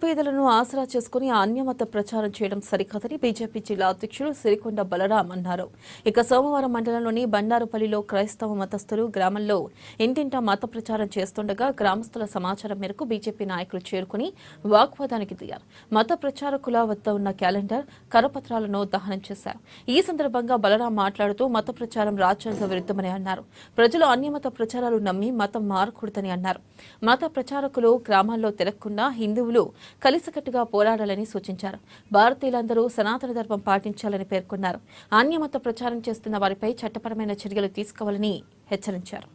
పేదలను ఆసరా చేసుకుని అన్యమత ప్రచారం చేయడం సరికాదని బీజేపీ జిల్లా అధ్యక్షులు సిరికొండ బలరాం అన్నారు. ఇక సోమవారం మండలంలోని బండారుపల్లిలో క్రైస్తవ మతస్థులు గ్రామంలో ఇంటింటా మత ప్రచారం చేస్తుండగా గ్రామస్తుల సమాచారం మేరకు బీజేపీ నాయకులు చేరుకుని వాగ్వాదానికి దిగారు. మత ప్రచారకుల వద్ద ఉన్న క్యాలెండర్, కరపత్రాలను దహనం చేశారు. ఈ సందర్భంగా బలరాం మాట్లాడుతూ మత ప్రచారం రాజ్యాంగ విరుద్ధమని అన్నారు. ప్రజలు అన్యమత ప్రచారాలు నమ్మి మతం మారకూడదని అన్నారు. మత ప్రచారకులు గ్రామాల్లో తిరగకుండా హిందువులు కలిసికట్టుగా పోరాడాలని సూచించారు. భారతీయులందరూ సనాతన ధర్మం పాటించాలని పేర్కొన్నారు. అన్యమత ప్రచారం చేస్తున్న వారిపై చట్టపరమైన చర్యలు తీసుకోవాలని హెచ్చరించారు.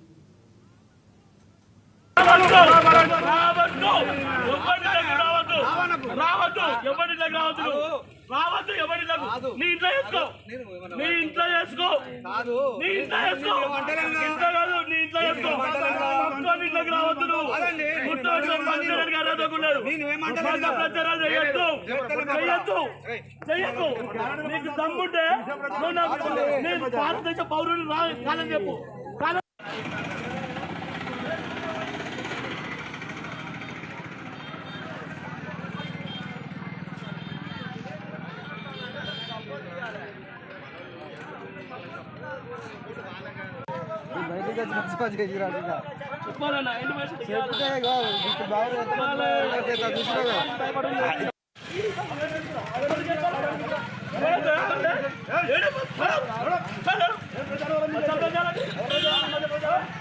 నీకు దమ్ముంటే నేను భారతదేశ పౌరులు కాదని చెప్పు. చెప్పాలన్నా